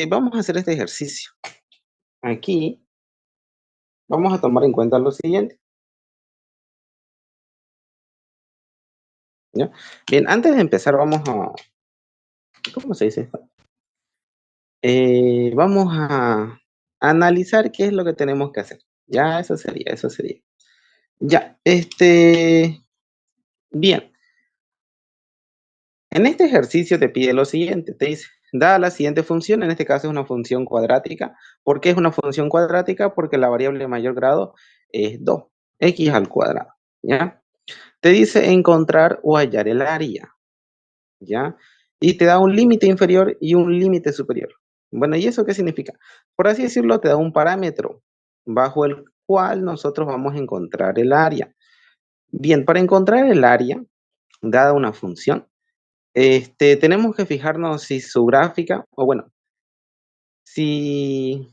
Vamos a hacer este ejercicio. Aquí vamos a tomar en cuenta lo siguiente, ¿ya? Bien, antes de empezar vamos a, ¿cómo se dice esto? Vamos a analizar qué es lo que tenemos que hacer. Ya, eso sería, eso sería. Ya, bien, en este ejercicio te pide lo siguiente, te dice, dada la siguiente función, en este caso es una función cuadrática. ¿Por qué es una función cuadrática? Porque la variable de mayor grado es 2, x al cuadrado, ¿ya? Te dice encontrar o hallar el área, ¿ya? Y te da un límite inferior y un límite superior. Bueno, ¿y eso qué significa? Por así decirlo, te da un parámetro bajo el cual nosotros vamos a encontrar el área. Bien, para encontrar el área, dada una función, tenemos que fijarnos si su gráfica, o bueno, si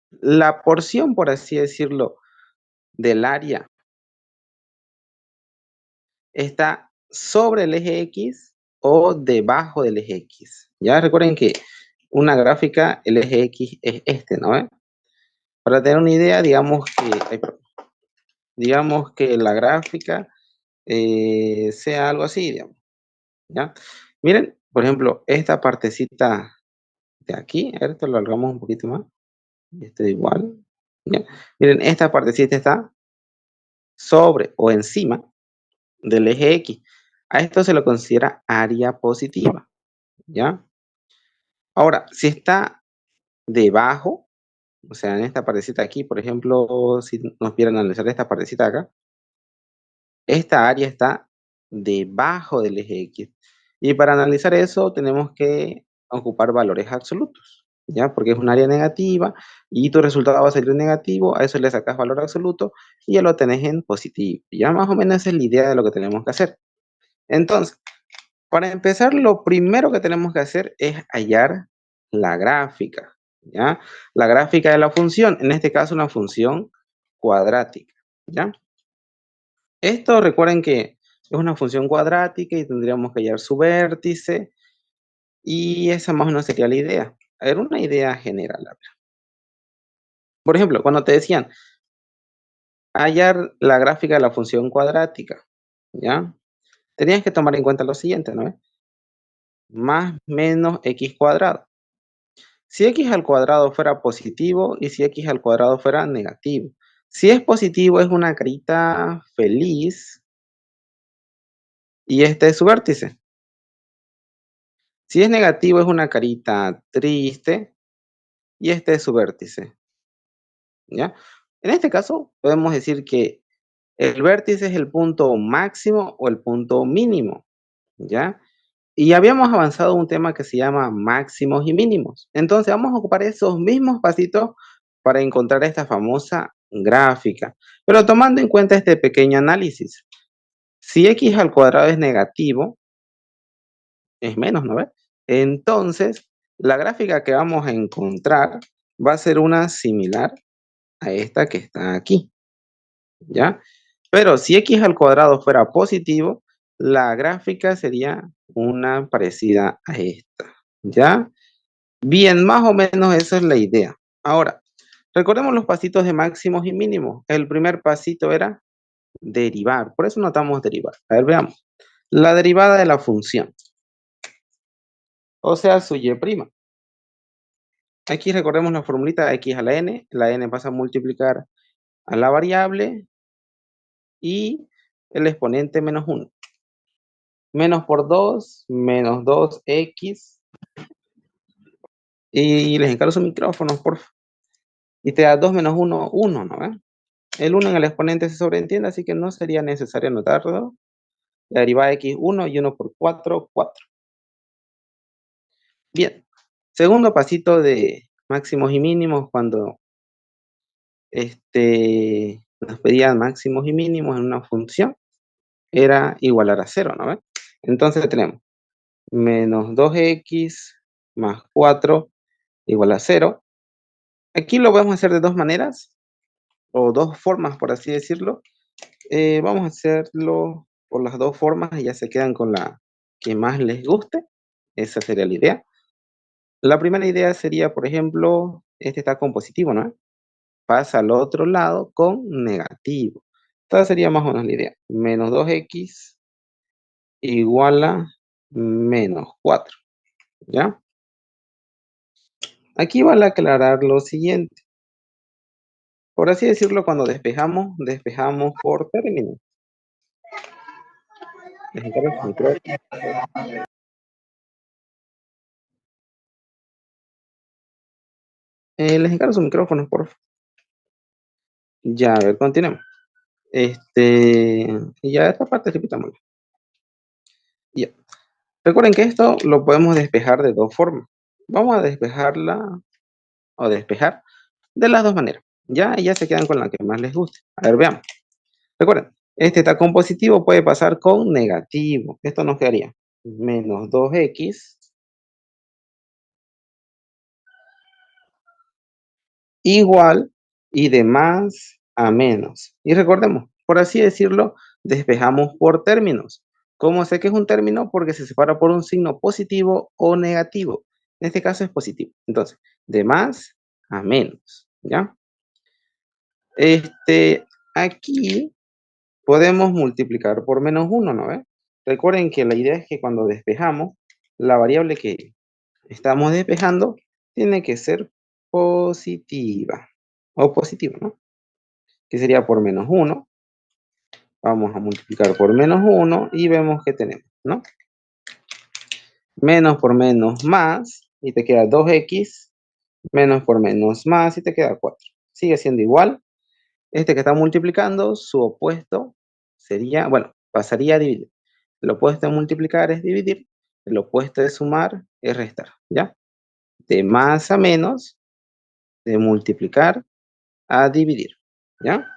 la porción, por así decirlo, del área está sobre el eje X o debajo del eje X. Ya recuerden que una gráfica, el eje X es este, ¿no? Para tener una idea, digamos que la gráfica sea algo así, digamos, ¿ya? Miren, por ejemplo, esta partecita de aquí, a ver, esto lo alargamos un poquito más, esto igual, ¿ya? Miren, esta partecita está sobre o encima del eje X. A esto se lo considera área positiva, ¿ya? Ahora, si está debajo, o sea, en esta partecita aquí, por ejemplo, si nos quieren analizar esta partecita acá, esta área está debajo del eje X. Y para analizar eso tenemos que ocupar valores absolutos, ¿ya? Porque es un área negativa y tu resultado va a salir negativo, a eso le sacas valor absoluto y ya lo tenés en positivo. Ya más o menos esa es la idea de lo que tenemos que hacer. Entonces, para empezar, lo primero que tenemos que hacer es hallar la gráfica, ¿ya? La gráfica de la función, en este caso una función cuadrática, ¿ya? Esto recuerden que es una función cuadrática y tendríamos que hallar su vértice y esa más o menos sería la idea. A ver, una idea general. A ver. Por ejemplo, cuando te decían hallar la gráfica de la función cuadrática, ¿ya? Tenías que tomar en cuenta lo siguiente, ¿no? Más menos x cuadrado. Si x al cuadrado fuera positivo y si x al cuadrado fuera negativo. Si es positivo es una carita feliz y este es su vértice. Si es negativo es una carita triste y este es su vértice, ¿ya? En este caso podemos decir que el vértice es el punto máximo o el punto mínimo, ¿ya? Y habíamos avanzado a un tema que se llama máximos y mínimos. Entonces vamos a ocupar esos mismos pasitos para encontrar esta famosa gráfica, pero tomando en cuenta este pequeño análisis. Si x al cuadrado es negativo, es menos, ¿no ves? Entonces, la gráfica que vamos a encontrar va a ser una similar a esta que está aquí, ¿ya? Pero si x al cuadrado fuera positivo, la gráfica sería una parecida a esta, ¿ya? Bien, más o menos esa es la idea. Ahora, recordemos los pasitos de máximos y mínimos. El primer pasito era derivar, por eso notamos derivar. A ver, veamos. La derivada de la función, o sea, su y'. Aquí recordemos la formulita x a la n pasa a multiplicar a la variable y el exponente menos 1. Menos por 2, menos 2x. Y les encargo sus micrófonos, por favor. Y te da 2 menos 1, 1, ¿no? El 1 en el exponente se sobreentiende, así que no sería necesario anotarlo. La derivada de x, 1 y 1 por 4, 4. Bien. Segundo pasito de máximos y mínimos, cuando nos pedían máximos y mínimos en una función, era igualar a 0, ¿no? Entonces tenemos menos 2x más 4 igual a 0. Aquí lo podemos hacer de dos maneras, o dos formas, por así decirlo. Vamos a hacerlo por las dos formas y ya se quedan con la que más les guste. Esa sería la idea. La primera idea sería, por ejemplo, este está con positivo, ¿no? Pasa al otro lado con negativo. Esta sería más o menos la idea. Menos 2x igual a menos 4, ¿ya? Aquí vale aclarar lo siguiente. Por así decirlo, cuando despejamos, despejamos por términos. Les encargo su micrófono. Les encargo su micrófono, por favor. Ya, a ver, continuemos. Y ya esta parte repitamos. Ya. Recuerden que esto lo podemos despejar de dos formas. Vamos a despejarla o despejar de las dos maneras. Ya, y ya se quedan con la que más les guste. A ver, veamos. Recuerden, este está con positivo, puede pasar con negativo. Esto nos quedaría menos 2x igual y de más a menos. Y recordemos, por así decirlo, despejamos por términos. ¿Cómo sé que es un término? Porque se separa por un signo positivo o negativo. En este caso es positivo. Entonces, de más a menos, ¿ya? Aquí podemos multiplicar por menos uno, ¿no ve? Recuerden que la idea es que cuando despejamos, la variable que estamos despejando tiene que ser positiva o positiva, ¿no? Que sería por menos uno. Vamos a multiplicar por menos uno y vemos que tenemos, ¿no? Menos por menos más y te queda 2x, menos por menos más y te queda 4. Sigue siendo igual. Este que está multiplicando, su opuesto sería, bueno, pasaría a dividir. El opuesto de multiplicar es dividir, el opuesto de sumar es restar, ¿ya? De más a menos, de multiplicar a dividir, ¿ya?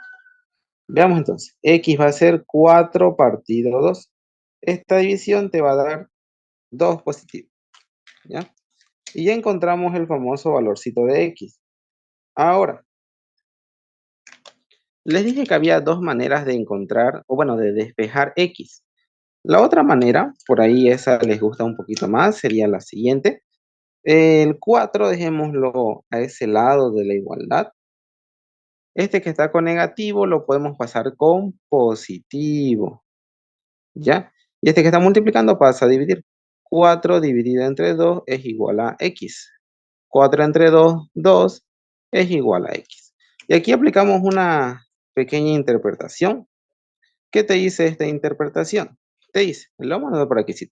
Veamos entonces, x va a ser 4 partido 2. Esta división te va a dar 2 positivo, ¿ya? Y ya encontramos el famoso valorcito de x. Ahora, les dije que había dos maneras de encontrar, o bueno, de despejar x. La otra manera, por ahí esa les gusta un poquito más, sería la siguiente. El 4 dejémoslo a ese lado de la igualdad. Este que está con negativo lo podemos pasar con positivo, ¿ya? Y este que está multiplicando pasa a dividir. 4 dividido entre 2 es igual a x. 4 entre 2, 2 es igual a x. Y aquí aplicamos una pequeña interpretación. ¿Qué te dice esta interpretación? Te dice, lo vamos a ver por aquí. Si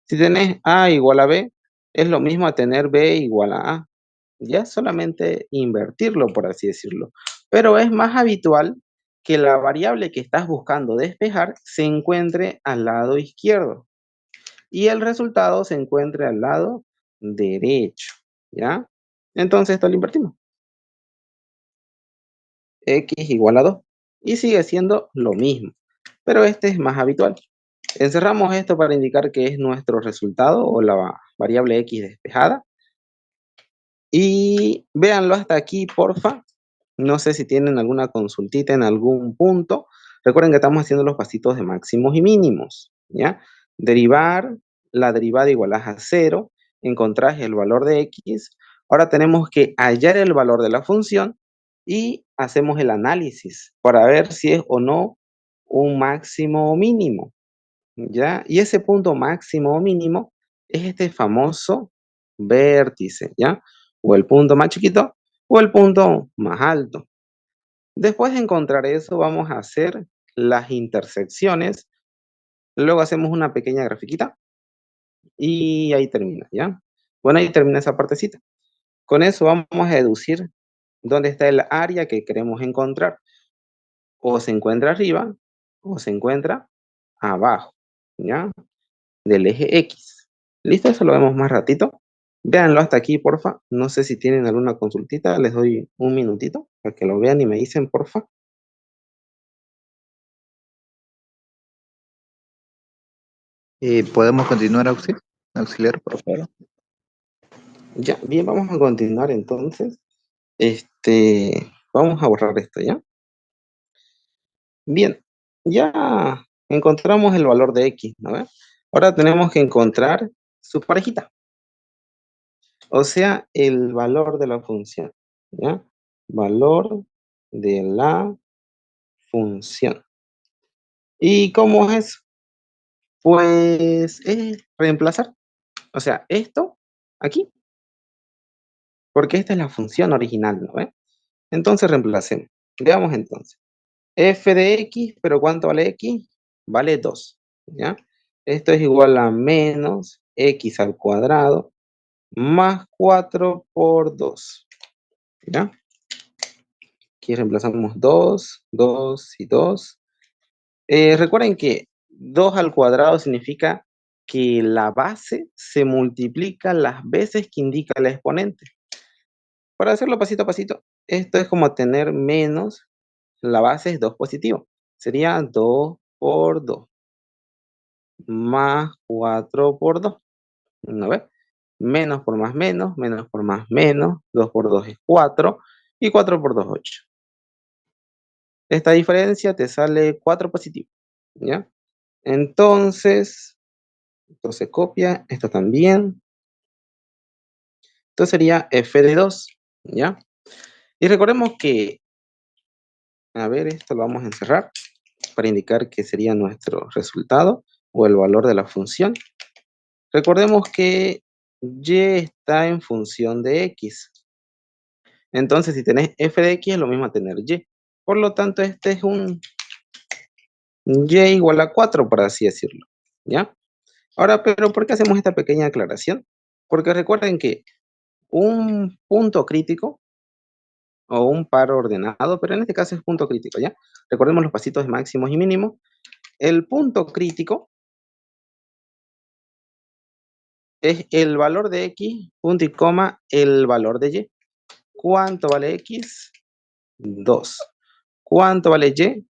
tenés A igual a B, es lo mismo a tener B igual a A. Ya es solamente invertirlo, por así decirlo. Pero es más habitual que la variable que estás buscando despejar se encuentre al lado izquierdo y el resultado se encuentre al lado derecho. ¿Ya? Entonces esto lo invertimos. X igual a 2. Y sigue siendo lo mismo. Pero este es más habitual. Encerramos esto para indicar que es nuestro resultado o la variable x despejada. Y véanlo hasta aquí, porfa. No sé si tienen alguna consultita en algún punto. Recuerden que estamos haciendo los pasitos de máximos y mínimos, ¿ya? Derivar, la derivada igual a 0, encontrar el valor de x. Ahora tenemos que hallar el valor de la función y hacemos el análisis para ver si es o no un máximo o mínimo, ¿ya? Y ese punto máximo o mínimo es este famoso vértice, ¿ya? O el punto más chiquito o el punto más alto. Después de encontrar eso, vamos a hacer las intersecciones. Luego hacemos una pequeña grafiquita y ahí termina, ¿ya? Bueno, ahí termina esa partecita. Con eso vamos a deducir dónde está el área que queremos encontrar. O se encuentra arriba o se encuentra abajo, ¿ya? Del eje X. ¿Listo? Eso lo vemos más ratito. Véanlo hasta aquí, porfa. No sé si tienen alguna consultita. Les doy un minutito para que lo vean y me dicen, porfa. ¿Podemos continuar, auxiliar, por favor? Ya, bien, vamos a continuar entonces. Vamos a borrar esto, ¿ya? Bien, ya encontramos el valor de X, ¿no ves? Ahora tenemos que encontrar su parejita. o sea, el valor de la función, ¿ya? Valor de la función. ¿Y cómo es? Pues es reemplazar, o sea, esto aquí, porque esta es la función original, ¿no ve? Entonces reemplacemos. Veamos entonces. F de x, pero ¿cuánto vale x? Vale 2, ¿ya? Esto es igual a menos x al cuadrado más 4 por 2, ¿ya? Aquí reemplazamos 2, 2 y 2. Recuerden que 2 al cuadrado significa que la base se multiplica las veces que indica el exponente. Para hacerlo pasito a pasito, esto es como tener menos, la base es 2 positivo. Sería 2 por 2 más 4 por 2. ¿No ves? Menos por más menos, menos por más menos, 2 por 2 es 4 y 4 por 2 8. Esta diferencia te sale 4 positivo, ¿ya? Entonces, esto se copia, esto también. Esto sería f de 2, ¿ya? Y recordemos que, a ver, esto lo vamos a encerrar para indicar que sería nuestro resultado o el valor de la función. Recordemos que y está en función de x. Entonces, si tenés f de x es lo mismo a tener y. Por lo tanto, este es un y igual a 4, por así decirlo, ¿ya? Ahora, pero ¿por qué hacemos esta pequeña aclaración? Porque recuerden que un punto crítico o un par ordenado, pero en este caso es punto crítico, ¿ya? Recordemos los pasitos de máximos y mínimos. El punto crítico es el valor de x, punto y coma, el valor de y. ¿Cuánto vale x? 2. ¿Cuánto vale y?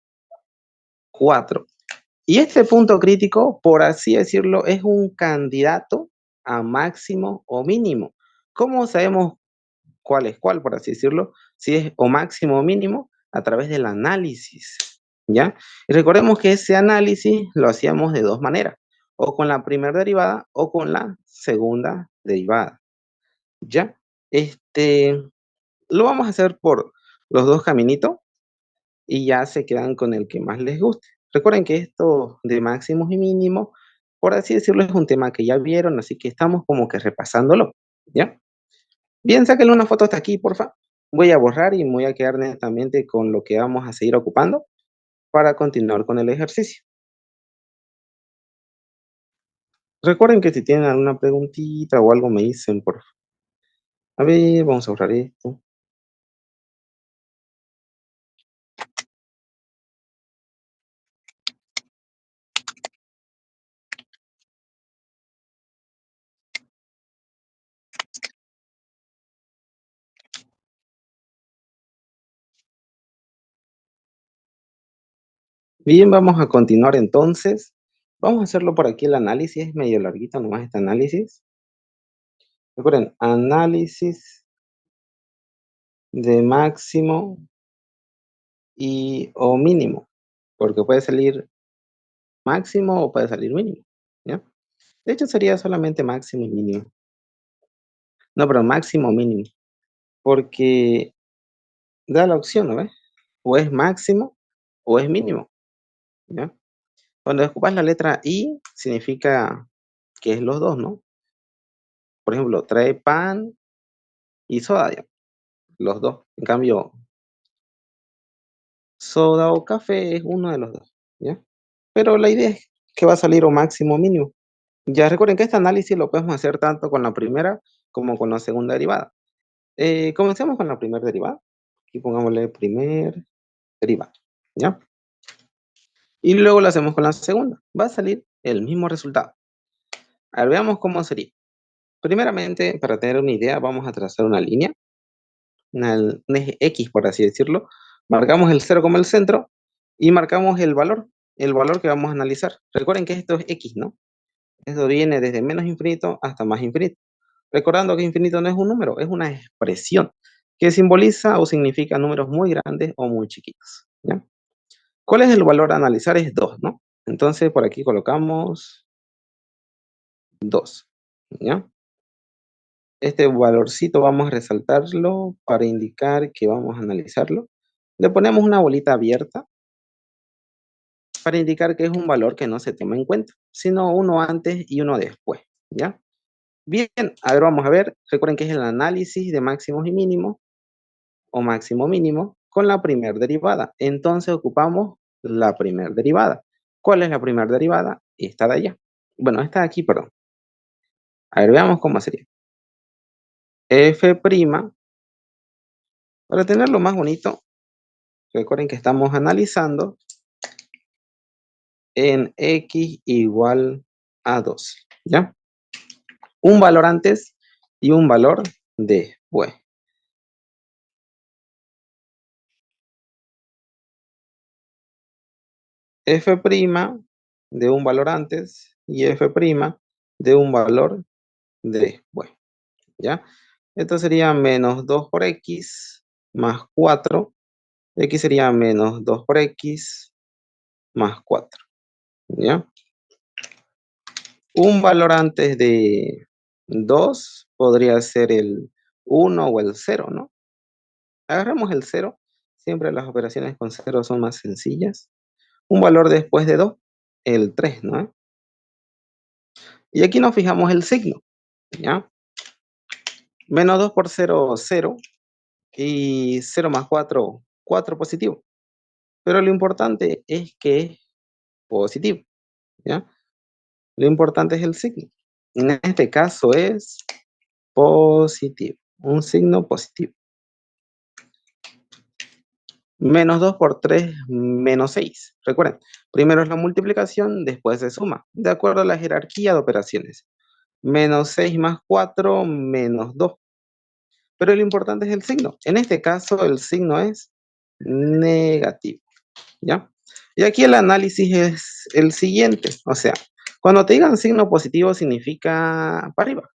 4. Y este punto crítico, por así decirlo, es un candidato a máximo o mínimo. ¿Cómo sabemos cuál es cuál, por así decirlo? Si es o máximo o mínimo, a través del análisis, ¿ya? Y recordemos que ese análisis lo hacíamos de dos maneras, o con la primera derivada o con la segunda derivada, ¿ya? Lo vamos a hacer por los dos caminitos y ya se quedan con el que más les guste. Recuerden que esto de máximos y mínimos, por así decirlo, es un tema que ya vieron, así que estamos como que repasándolo, ¿ya? Bien, sáquenle una foto hasta aquí, porfa. Voy a borrar y me voy a quedar netamente con lo que vamos a seguir ocupando para continuar con el ejercicio. Recuerden que si tienen alguna preguntita o algo me dicen, por favor. A ver, vamos a borrar esto. Bien, vamos a continuar entonces. Vamos a hacerlo por aquí el análisis, es medio larguito nomás este análisis. Recuerden, análisis de máximo y o mínimo, porque puede salir máximo o puede salir mínimo, ¿ya? De hecho, sería solamente máximo y mínimo. No, pero máximo o mínimo, porque da la opción, ¿no ves? O es máximo o es mínimo, ¿ya? Cuando ocupas la letra I, significa que es los dos, ¿no? Por ejemplo, trae pan y soda, ya, los dos. En cambio, soda o café es uno de los dos, ¿ya? Pero la idea es que va a salir o máximo o mínimo. Ya recuerden que este análisis lo podemos hacer tanto con la primera como con la segunda derivada. Comencemos con la primera derivada. Aquí pongámosle primer derivada, ¿ya? Y luego lo hacemos con la segunda. Va a salir el mismo resultado. A ver, veamos cómo sería. Primeramente, para tener una idea, vamos a trazar una línea, un eje X, por así decirlo. Marcamos el 0 como el centro y marcamos el valor que vamos a analizar. Recuerden que esto es X, ¿no? Esto viene desde menos infinito hasta más infinito. Recordando que infinito no es un número, es una expresión que simboliza o significa números muy grandes o muy chiquitos, ¿ya? ¿Cuál es el valor a analizar? Es 2, ¿no? Entonces, por aquí colocamos 2, ¿ya? Este valorcito vamos a resaltarlo para indicar que vamos a analizarlo. Le ponemos una bolita abierta para indicar que es un valor que no se toma en cuenta, sino uno antes y uno después, ¿ya? Bien, a ver, vamos a ver. Recuerden que es el análisis de máximos y mínimos, o máximo mínimo, con la primera derivada. Entonces ocupamos la primera derivada. ¿Cuál es la primera derivada? Esta de allá. Bueno, esta de aquí, perdón. A ver, veamos cómo sería. F', para tenerlo más bonito, recuerden que estamos analizando en x igual a 12, ¿ya? Un valor antes y un valor después. F' de un valor antes y F' de un valor después, ¿ya? Esto sería menos 2 por x más 4. X sería menos 2 por x más 4, ¿ya? Un valor antes de 2 podría ser el 1 o el 0, ¿no? Agarramos el 0. Siempre las operaciones con 0 son más sencillas. Un valor después de 2, el 3, ¿no? Y aquí nos fijamos el signo, ¿ya? Menos 2 por 0, 0. Y 0 más 4, 4 positivo. Pero lo importante es que es positivo, ¿ya? Lo importante es el signo. En este caso es positivo, un signo positivo. Menos 2 por 3, menos 6. Recuerden, primero es la multiplicación, después se suma, de acuerdo a la jerarquía de operaciones. Menos 6 más 4, menos 2. Pero lo importante es el signo. En este caso, el signo es negativo, ¿ya? Y aquí el análisis es el siguiente. O sea, cuando te digan signo positivo significa para arriba,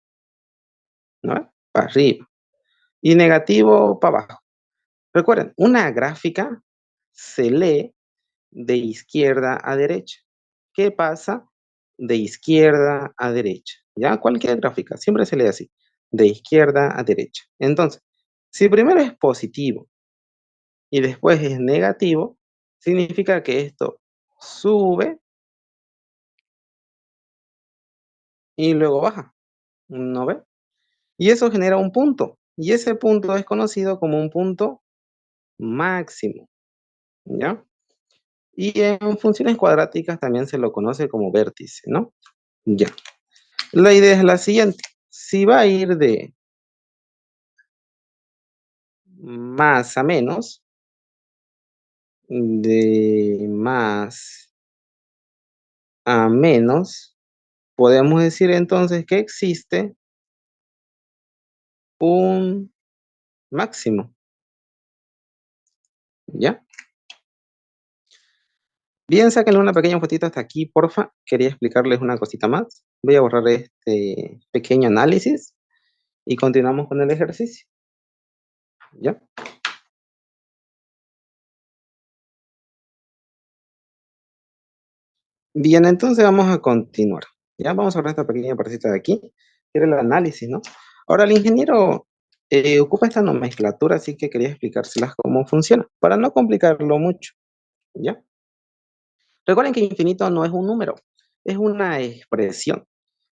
¿no? Para arriba. Y negativo para abajo. Recuerden, una gráfica se lee de izquierda a derecha. ¿Qué pasa? De izquierda a derecha. ¿Ya? Cualquier gráfica, siempre se lee así, de izquierda a derecha. Entonces, si primero es positivo y después es negativo, significa que esto sube y luego baja. ¿No ve? Y eso genera un punto. Y ese punto es conocido como un punto máximo. ¿Ya? Y en funciones cuadráticas también se lo conoce como vértice, ¿no? Ya. La idea es la siguiente. Si va a ir de más a menos, de más a menos, podemos decir entonces que existe un máximo, ¿ya? Bien, sáquenle una pequeña fotito hasta aquí, porfa. Quería explicarles una cosita más. Voy a borrar este pequeño análisis y continuamos con el ejercicio, ¿ya? Bien, entonces vamos a continuar. Ya vamos a borrar esta pequeña partecita de aquí, que era el análisis, ¿no? Ahora, el ingeniero ocupa esta nomenclatura, así que quería explicárselas cómo funciona, para no complicarlo mucho, ¿ya? Recuerden que infinito no es un número, es una expresión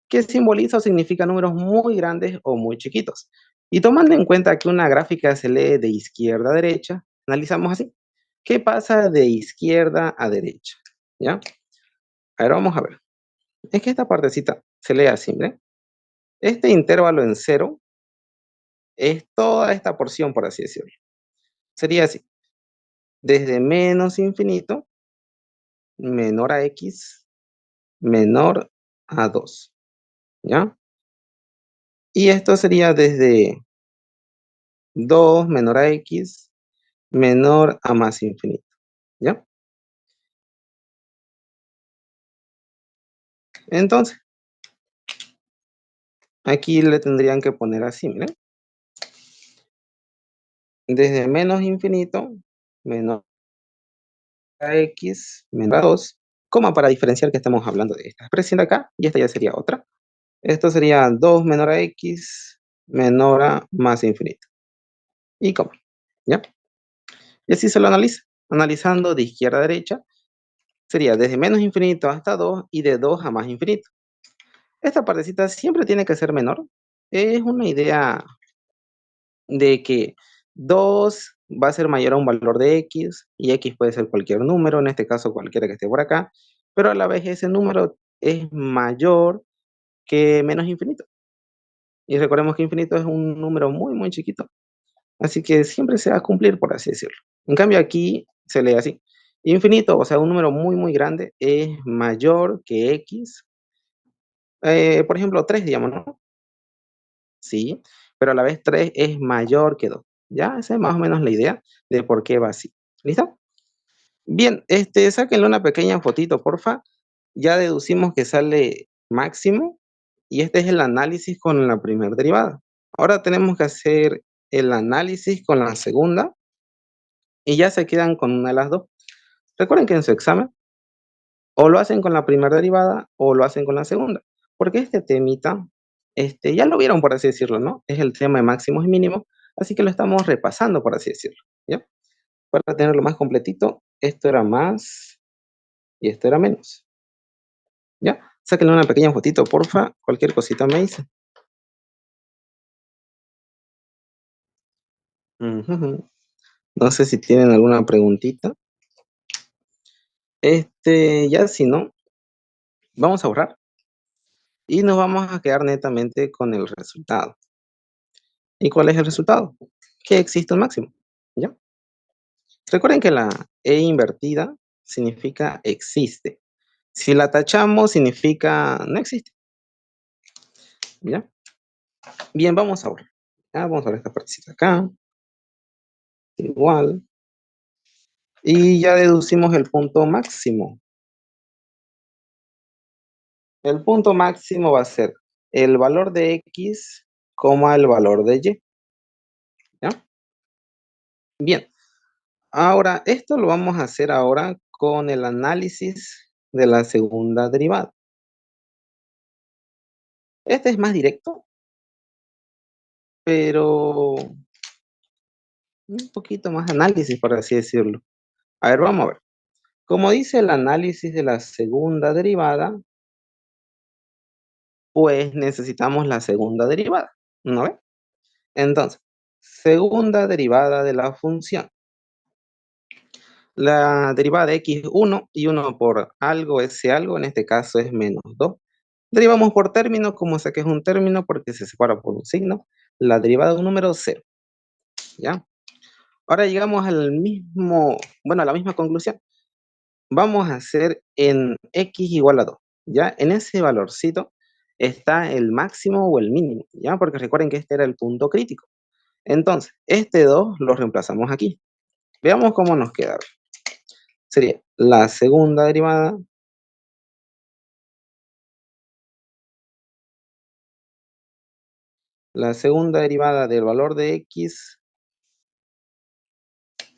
que simboliza o significa números muy grandes o muy chiquitos. Y tomando en cuenta que una gráfica se lee de izquierda a derecha, analizamos así. ¿Qué pasa de izquierda a derecha? ¿Ya? A ver, vamos a ver. Es que esta partecita se lee así, ¿ve? Este intervalo en cero es toda esta porción, por así decirlo. Sería así. Desde menos infinito, menor a x, menor a 2. ¿Ya? Y esto sería desde 2 menor a x, menor a más infinito, ¿ya? Entonces, aquí le tendrían que poner así, miren. Desde menos infinito, menor a x, menor a 2, coma para diferenciar que estamos hablando de esta expresión de acá, y esta ya sería otra. Esto sería 2 menor a x, menor a más infinito. ¿Y cómo? ¿Ya? Y así se lo analiza. Analizando de izquierda a derecha, sería desde menos infinito hasta 2 y de 2 a más infinito. Esta partecita siempre tiene que ser menor. Es una idea de que 2 va a ser mayor a un valor de x, y x puede ser cualquier número, en este caso cualquiera que esté por acá, pero a la vez ese número es mayor que menos infinito. Y recordemos que infinito es un número muy, muy chiquito. Así que siempre se va a cumplir, por así decirlo. En cambio, aquí se lee así. Infinito, o sea, un número muy, muy grande, es mayor que x. Por ejemplo, 3, digamos, ¿no? Sí, pero a la vez 3 es mayor que 2. ¿Ya? Esa es más o menos la idea de por qué va así. ¿Listo? Bien, sáquenle una pequeña fotito, porfa. Ya deducimos que sale máximo, y este es el análisis con la primera derivada. Ahora tenemos que hacer el análisis con la segunda, y ya se quedan con una de las dos. Recuerden que en su examen o lo hacen con la primera derivada o lo hacen con la segunda, porque este temita, ya lo vieron, por así decirlo, ¿no? Es el tema de máximos y mínimos, así que lo estamos repasando, por así decirlo, ¿ya? Para tenerlo más completito, esto era más y esto era menos, ¿ya? Sáquenle una pequeña fotito, porfa, cualquier cosita me dice. Ujú. No sé si tienen alguna preguntita. Ya si no, vamos a ahorrar y nos vamos a quedar netamente con el resultado. ¿Y cuál es el resultado? Que existe un máximo, ¿ya? Recuerden que la E invertida significa existe. Si la tachamos, significa no existe, ¿ya? Bien, vamos a ver. Vamos a ver esta partecita acá, igual. Y ya deducimos el punto máximo. El punto máximo va a ser el valor de X, coma el valor de Y, ¿ya? Bien, ahora esto lo vamos a hacer ahora con el análisis de la segunda derivada. Este es más directo, pero un poquito más análisis, por así decirlo. A ver, vamos a ver. Como dice el análisis de la segunda derivada, pues necesitamos la segunda derivada, ¿no ve? Entonces, segunda derivada de la función. La derivada de x, 1, y 1 por algo, ese algo, en este caso es menos 2. Derivamos por término, como sé que es un término porque se separa por un signo. La derivada de un número, 0, ¿ya? Ahora llegamos al mismo, bueno, a la misma conclusión. Vamos a hacer en x igual a 2, ¿ya? En ese valorcito está el máximo o el mínimo, ¿ya? Porque recuerden que este era el punto crítico. Entonces, este 2 lo reemplazamos aquí. Veamos cómo nos queda. Sería la segunda derivada del valor de x.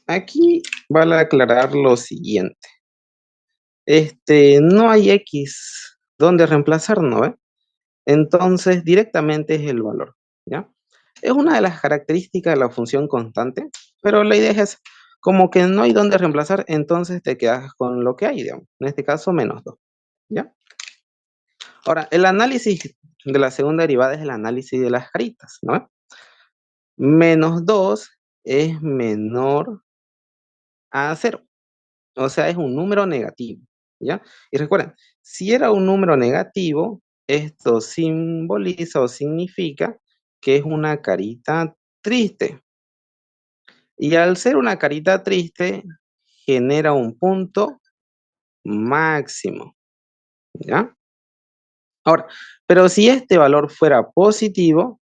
Aquí vale aclarar lo siguiente. No hay x donde reemplazar, ¿no ve? Entonces, directamente es el valor, ¿ya? Es una de las características de la función constante, pero la idea es esa. Como que no hay donde reemplazar, entonces te quedas con lo que hay, digamos. En este caso, menos 2, ¿ya? Ahora, el análisis de la segunda derivada es el análisis de las caritas, ¿no? Menos 2 es menor a 0, o sea, es un número negativo, ¿ya? Y recuerden, si era un número negativo, esto simboliza o significa que es una carita triste. Y al ser una carita triste, genera un punto máximo, ¿ya? Ahora, pero si este valor fuera positivo,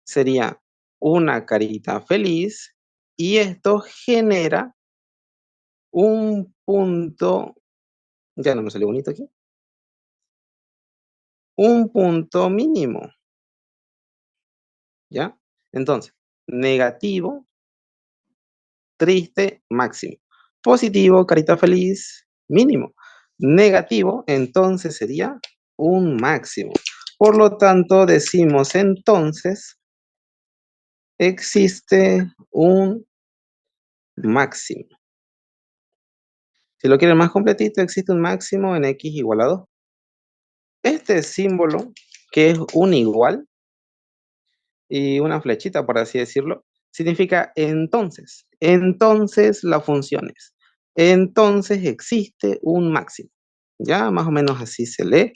sería una carita feliz, y esto genera un punto, ya no me salió bonito aquí, un punto mínimo, ¿ya? Entonces, negativo, triste, máximo. Positivo, carita feliz, mínimo. Negativo, entonces sería un máximo. Por lo tanto, decimos entonces existe un máximo. Si lo quieren más completito, existe un máximo en x igual a 2. Este símbolo, que es un igual y una flechita, por así decirlo, significa entonces. Entonces la función es. Entonces existe un máximo. Ya más o menos así se lee.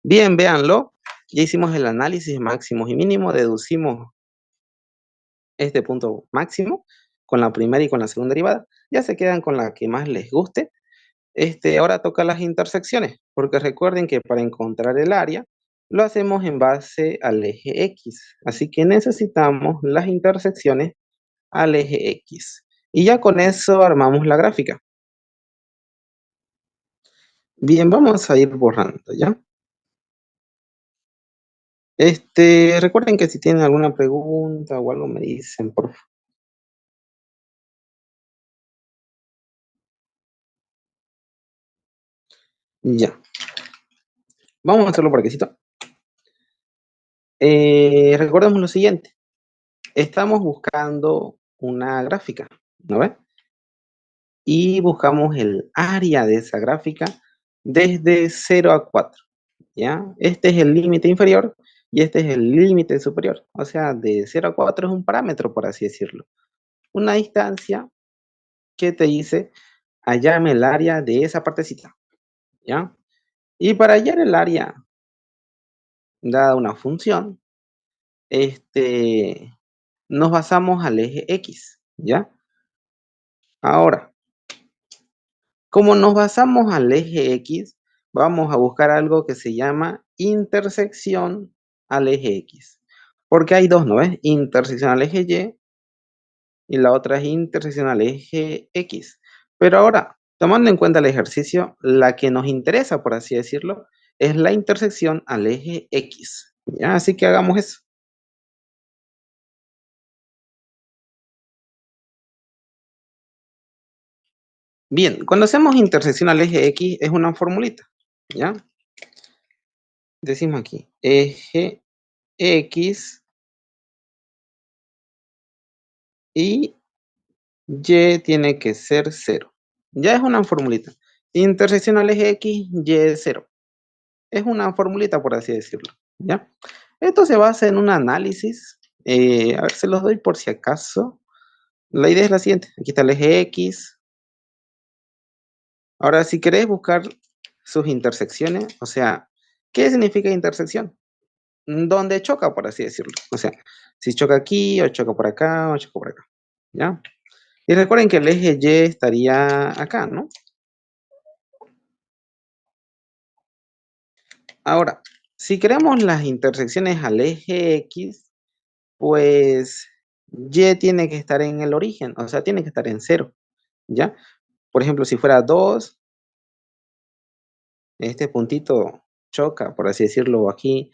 Bien, véanlo. Ya hicimos el análisis de máximos y mínimos, deducimos este punto máximo con la primera y con la segunda derivada. Ya se quedan con la que más les guste. Ahora toca las intersecciones, porque recuerden que para encontrar el área lo hacemos en base al eje X. Así que necesitamos las intersecciones al eje X. Y ya con eso armamos la gráfica. Bien, vamos a ir borrando, ¿ya? Recuerden que si tienen alguna pregunta o algo me dicen, por favor. Ya, vamos a hacerlo por aquí. Recordemos lo siguiente. Estamos buscando una gráfica, ¿no ves? Y buscamos el área de esa gráfica desde 0 a 4, ¿ya? Este es el límite inferior y este es el límite superior. O sea, de 0 a 4 es un parámetro, por así decirlo. Una distancia que te dice, hallame el área de esa partecita, ¿ya? Y para hallar el área, dada una función, nos basamos al eje X, ¿ya? Ahora, como nos basamos al eje X, vamos a buscar algo que se llama intersección al eje X. Porque hay dos, ¿no ves? Intersección al eje y la otra es intersección al eje X. Pero ahora, tomando en cuenta el ejercicio, la que nos interesa, por así decirlo, es la intersección al eje X. ¿Ya? Así que hagamos eso. Bien, cuando hacemos intersección al eje X es una formulita. ¿Ya? Decimos aquí, eje X y Y tiene que ser 0. Ya es una formulita. Intersección al eje X, Y es 0. Es una formulita, por así decirlo. ¿Ya? Esto se basa en un análisis. A ver, se los doy por si acaso. La idea es la siguiente. Aquí está el eje X. Ahora, si querés buscar sus intersecciones, o sea, ¿qué significa intersección? Donde choca, por así decirlo. O sea, si choca aquí, o choca por acá, o choca por acá. ¿Ya? Y recuerden que el eje Y estaría acá, ¿no? Ahora, si queremos las intersecciones al eje X, pues Y tiene que estar en el origen, o sea, tiene que estar en 0, ¿ya? Por ejemplo, si fuera 2, este puntito choca, por así decirlo, aquí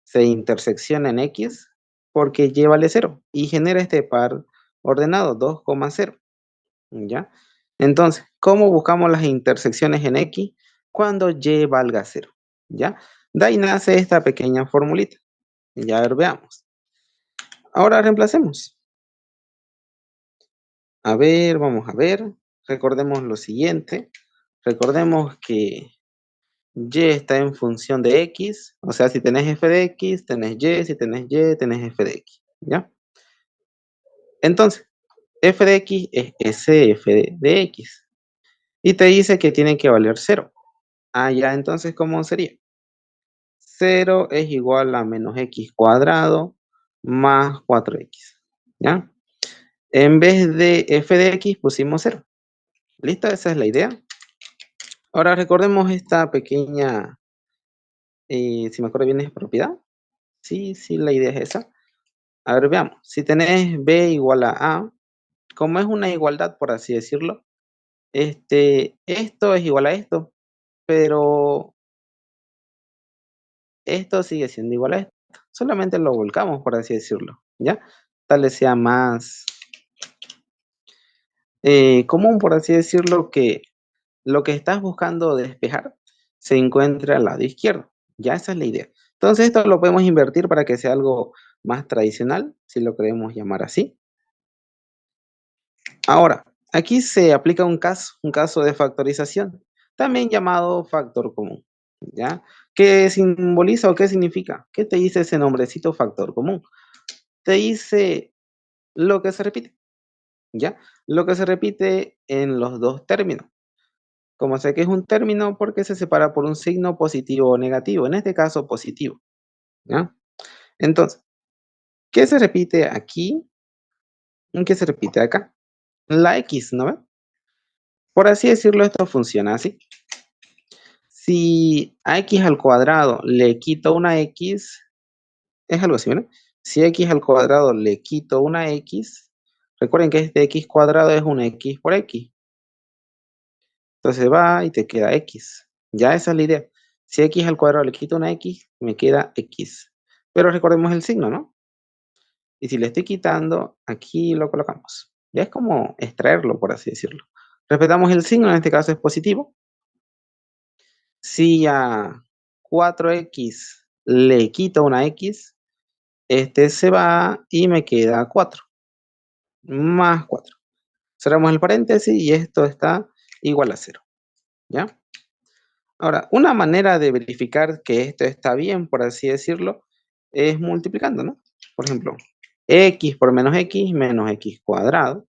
se intersecciona en X porque Y vale 0 y genera este par ordenado 2,0, ¿ya? Entonces, ¿cómo buscamos las intersecciones en X cuando Y valga 0? ¿Ya? De ahí nace esta pequeña formulita. Ya, a ver, veamos. Ahora reemplacemos. A ver, vamos a ver. Recordemos lo siguiente. Recordemos que y está en función de x. O sea, si tenés f de x, tenés y. Si tenés y, tenés f de x. ¿Ya? Entonces, f de x es sf de x. Y te dice que tiene que valer 0. Ah, ya, entonces, ¿cómo sería? 0 es igual a menos x cuadrado más 4x. ¿Ya? En vez de f de x pusimos 0. ¿Listo? Esa es la idea. Ahora recordemos esta pequeña, si me acuerdo bien, es propiedad. Sí, sí, la idea es esa. A ver, veamos. Si tenés b igual a a, como es una igualdad, por así decirlo, esto es igual a esto, pero esto sigue siendo igual a esto. Solamente lo volcamos, por así decirlo, ¿ya? Tal vez sea más común, por así decirlo, que lo que estás buscando despejar se encuentra al lado izquierdo. Ya esa es la idea. Entonces esto lo podemos invertir para que sea algo más tradicional, si lo queremos llamar así. Ahora, aquí se aplica un caso de factorización, también llamado factor común, ¿ya? ¿Qué simboliza o qué significa? ¿Qué te dice ese nombrecito factor común? Te dice lo que se repite, ¿ya? Lo que se repite en los dos términos. Como sé que es un término porque se separa por un signo positivo o negativo, en este caso positivo, ¿ya? Entonces, ¿qué se repite aquí? ¿Qué se repite acá? La X, ¿no ve? Por así decirlo, esto funciona así. Si a x al cuadrado le quito una x, es algo así, ¿no? Si a x al cuadrado le quito una x, recuerden que este x cuadrado es una x por x. Entonces va y te queda x. Ya esa es la idea. Si a x al cuadrado le quito una x, me queda x. Pero recordemos el signo, ¿no? Y si le estoy quitando, aquí lo colocamos. Ya es como extraerlo, por así decirlo. Respetamos el signo, en este caso es positivo. Si a 4x le quito una x, este se va y me queda 4 más 4. Cerramos el paréntesis y esto está igual a 0, ¿ya? Ahora, una manera de verificar que esto está bien, por así decirlo, es multiplicando, ¿no? Por ejemplo, x por menos x cuadrado,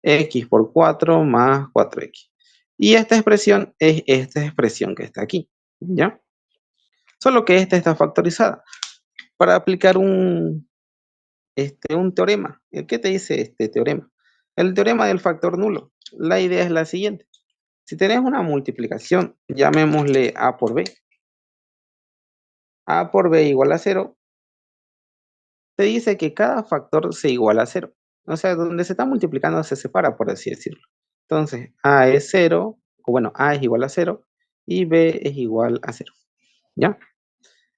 x por 4 más 4x. Y esta expresión es esta expresión que está aquí, ¿ya? Solo que esta está factorizada. Para aplicar un teorema. ¿Qué te dice este teorema? El teorema del factor nulo. La idea es la siguiente. Si tenés una multiplicación, llamémosle A por B. A por B igual a 0, te dice que cada factor se iguala a 0. O sea, donde se está multiplicando se separa, por así decirlo. Entonces, A es 0, o bueno, A es igual a 0 y B es igual a 0. ¿Ya?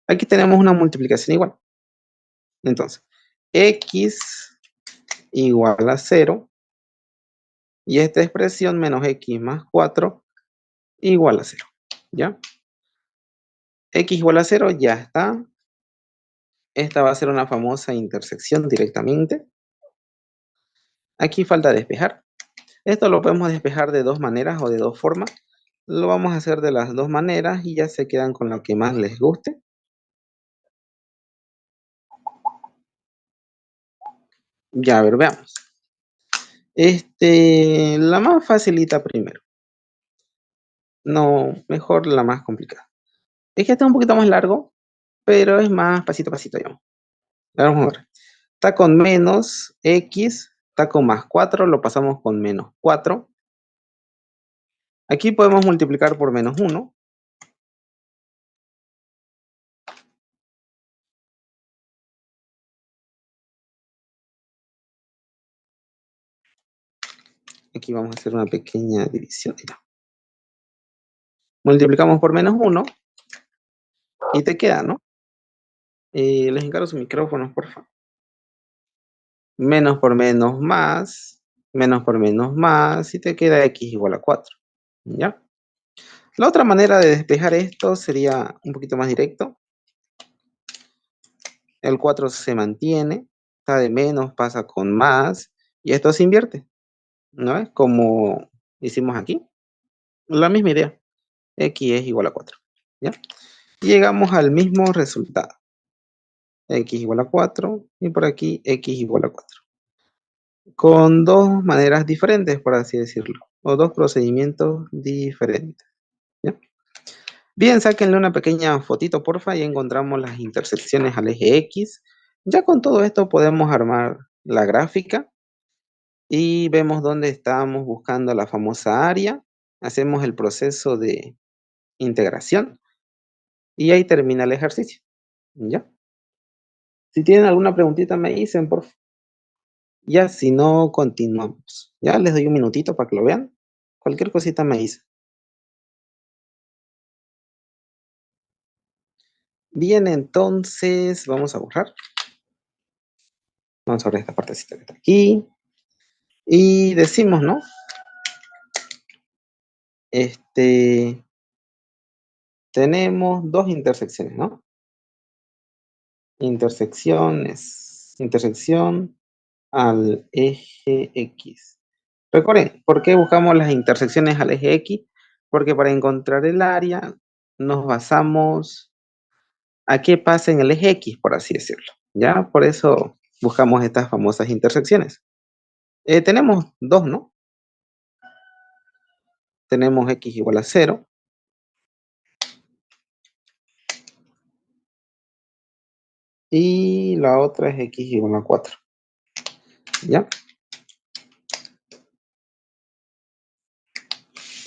Aquí tenemos una multiplicación igual. Entonces, X igual a 0 y esta expresión menos X más 4 igual a 0. ¿Ya? X igual a 0 ya está. Esta va a ser una famosa intersección directamente. Aquí falta despejar. Esto lo podemos despejar de dos maneras o de dos formas. Lo vamos a hacer de las dos maneras y ya se quedan con lo que más les guste. Ya, a ver, veamos. La más facilita primero. No, mejor la más complicada. Es que este es un poquito más largo, pero es más pasito a pasito, digamos. Vamos a ver. Está con menos x, está con más 4, lo pasamos con menos 4. Aquí podemos multiplicar por menos 1. Aquí vamos a hacer una pequeña división. Multiplicamos por menos 1 y te queda, ¿no? Les encargo sus micrófonos, por favor. Menos por menos más, y te queda x igual a 4. ¿Ya? La otra manera de despejar esto sería un poquito más directo. El 4 se mantiene, está de menos, pasa con más, y esto se invierte, ¿no es? Como hicimos aquí. La misma idea. X es igual a 4. ¿Ya? Y llegamos al mismo resultado. X igual a 4 y por aquí X igual a 4. Con dos maneras diferentes, por así decirlo, o dos procedimientos diferentes. ¿Ya? Bien, sáquenle una pequeña fotito, porfa, y encontramos las intersecciones al eje X. Ya con todo esto podemos armar la gráfica y vemos dónde estamos buscando la famosa área. Hacemos el proceso de integración y ahí termina el ejercicio. ¿Ya? Si tienen alguna preguntita me dicen, por favor. Ya, si no, continuamos. Ya les doy un minutito para que lo vean. Cualquier cosita me dice. Bien, entonces vamos a borrar. Vamos a ver esta partecita que está aquí. Y decimos, ¿no? Tenemos dos intersecciones, ¿no? Intersecciones. intersección al eje X. Recuerden, ¿por qué buscamos las intersecciones al eje X? Porque para encontrar el área nos basamos a qué pasa en el eje X, por así decirlo. ¿Ya? Por eso buscamos estas famosas intersecciones. Tenemos dos, ¿no? Tenemos X igual a 0. Y la otra es X igual a 4. ¿Ya?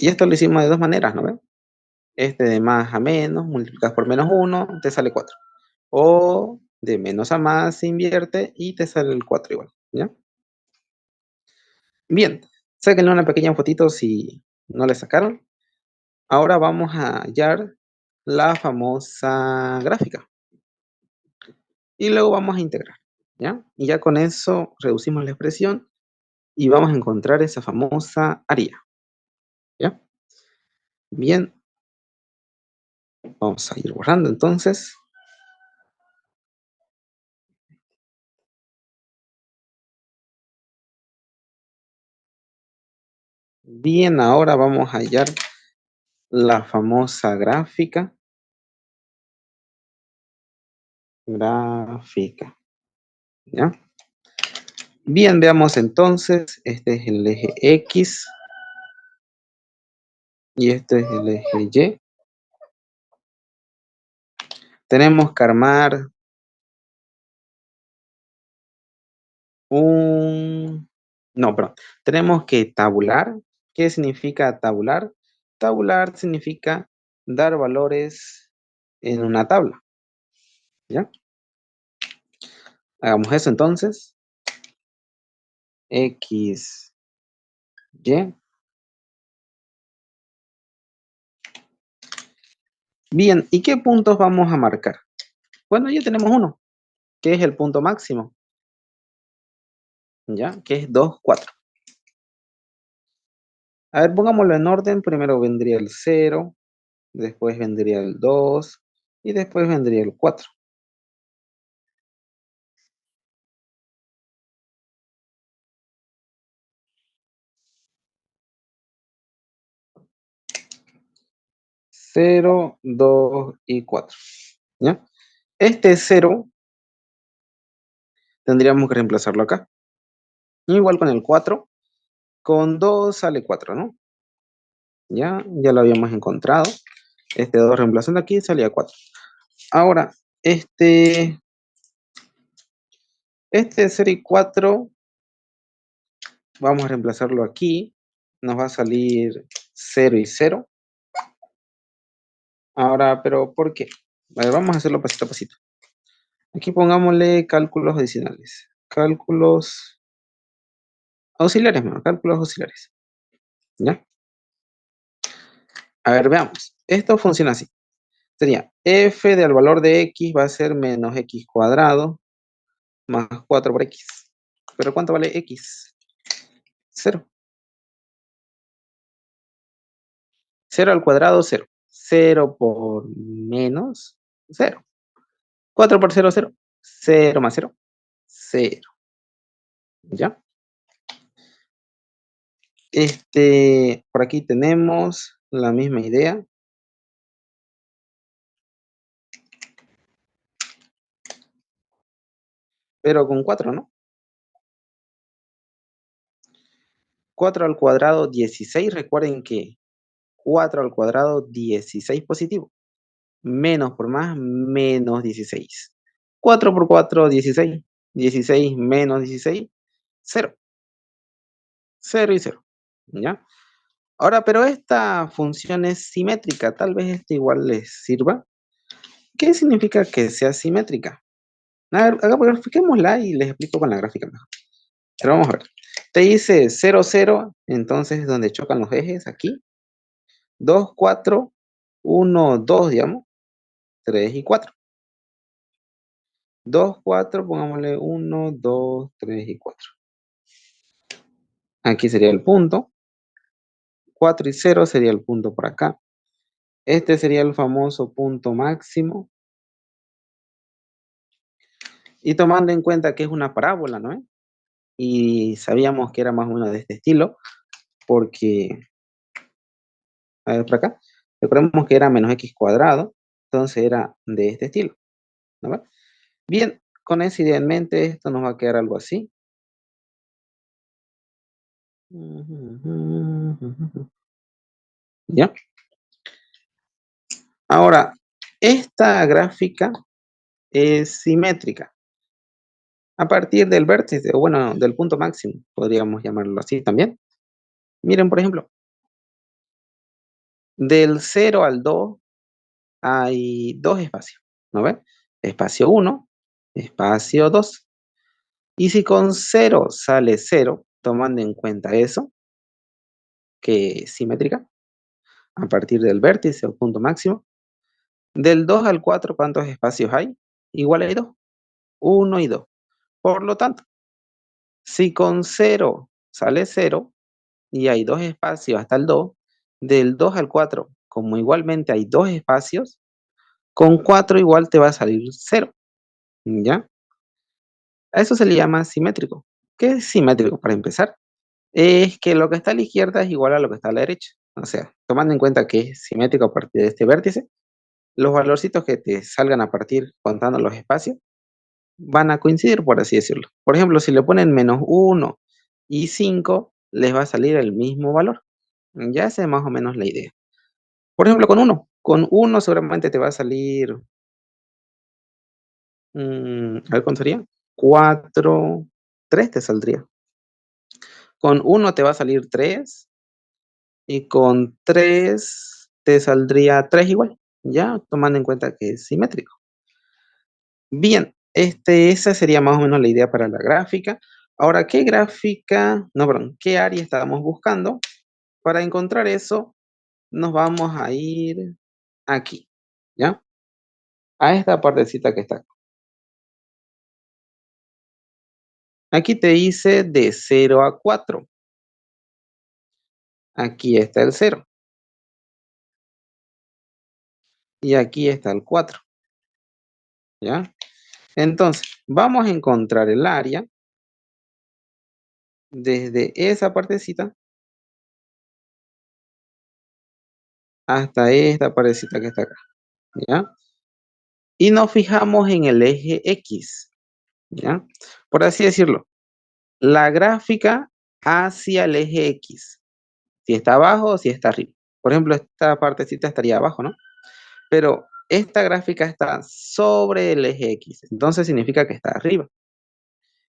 Y esto lo hicimos de dos maneras, ¿no ven? De más a menos, multiplicas por menos 1, te sale 4. O de menos a más se invierte y te sale el 4 igual, ¿ya? Bien, sáquenle una pequeña fotito si no le sacaron. Ahora vamos a hallar la famosa gráfica. Y luego vamos a integrar, ¿ya? Y ya con eso reducimos la expresión y vamos a encontrar esa famosa área, ¿ya? Bien, vamos a ir borrando entonces. Bien, ahora vamos a hallar la famosa gráfica. Gráfica, ¿ya? Bien, veamos entonces, este es el eje X y este es el eje Y. Tenemos que armar no, perdón. Tenemos que tabular. ¿Qué significa tabular? Tabular significa dar valores en una tabla, ¿ya? Hagamos eso entonces. X, Y. Bien, ¿y qué puntos vamos a marcar? Bueno, ya tenemos uno, que es el punto máximo, ¿ya? Que es 2, 4. A ver, pongámoslo en orden. Primero vendría el 0, después vendría el 2 y después vendría el 4. 0, 2 y 4. ¿Ya? Este 0 tendríamos que reemplazarlo acá. Igual con el 4. Con 2 sale 4, ¿no? Ya lo habíamos encontrado. Este 2 reemplazando aquí salía 4. Ahora, este 0 y 4 vamos a reemplazarlo aquí. Nos va a salir 0 y 0. Ahora, ¿pero por qué? A ver, vamos a hacerlo pasito a pasito. Aquí pongámosle cálculos adicionales. Cálculos auxiliares, ¿no? Cálculos auxiliares. ¿Ya? A ver, veamos. Esto funciona así. Sería f del valor de x va a ser menos x cuadrado más 4 por x. ¿Pero cuánto vale x? 0. 0 al cuadrado, 0. 0 por menos 0. 4 por 0, 0. 0 más 0, 0. ¿Ya? Por aquí tenemos la misma idea, pero con 4, ¿no? 4 al cuadrado, 16. Recuerden que 4 al cuadrado, 16 positivo. Menos por más, menos 16. 4 por 4, 16. 16 menos 16, 0. 0 y 0. ¿Ya? Ahora, pero esta función es simétrica. Tal vez esta igual les sirva. ¿Qué significa que sea simétrica? A ver, verifiquémosla y les explico con la gráfica mejor. Pero vamos a ver. Te dice 0, 0, entonces donde chocan los ejes, aquí. 2, 4, 1, 2, digamos. 3 y 4. 2, 4, pongámosle 1, 2, 3 y 4. Aquí sería el punto. 4 y 0 sería el punto por acá. Este sería el famoso punto máximo. Y tomando en cuenta que es una parábola, ¿no? Y sabíamos que era más o menos de este estilo, porque, a ver, por acá, recordemos que era menos x cuadrado, entonces era de este estilo, ¿no? Bien, con esa idea en mente, esto nos va a quedar algo así. ¿Ya? Ahora, esta gráfica es simétrica a partir del vértice, o bueno, del punto máximo, podríamos llamarlo así también. Miren, por ejemplo, del 0 al 2 hay dos espacios, ¿no ven? Espacio 1, espacio 2. Y si con 0 sale 0, tomando en cuenta eso, que es simétrica, a partir del vértice o punto máximo, del 2 al 4, ¿cuántos espacios hay? Igual hay 2, 1 y 2. Por lo tanto, si con 0 sale 0 y hay dos espacios hasta el 2, del 2 al 4, como igualmente hay dos espacios, con 4 igual te va a salir 0, ¿ya? A eso se le llama simétrico. ¿Qué es simétrico para empezar? Es que lo que está a la izquierda es igual a lo que está a la derecha. O sea, tomando en cuenta que es simétrico a partir de este vértice, los valorcitos que te salgan a partir contando los espacios van a coincidir, por así decirlo. Por ejemplo, si le ponen menos 1 y 5, les va a salir el mismo valor. Ya esa es más o menos la idea. Por ejemplo, con uno seguramente te va a salir, a ver cuánto sería, 4, 3 te saldría. Con uno te va a salir 3 y con 3 te saldría 3 igual, ya tomando en cuenta que es simétrico. Bien, esa sería más o menos la idea para la gráfica. Ahora, ¿qué gráfica, no, perdón, qué área estábamos buscando? Para encontrar eso, nos vamos a ir aquí, ¿ya? A esta partecita que está. Aquí te dice de 0 a 4. Aquí está el 0 y aquí está el 4, ¿ya? Entonces, vamos a encontrar el área desde esa partecita hasta esta partecita que está acá, ¿ya? Y nos fijamos en el eje X, ¿ya? Por así decirlo, la gráfica hacia el eje X, si está abajo o si está arriba. Por ejemplo, esta partecita estaría abajo, ¿no? Pero esta gráfica está sobre el eje X, entonces significa que está arriba.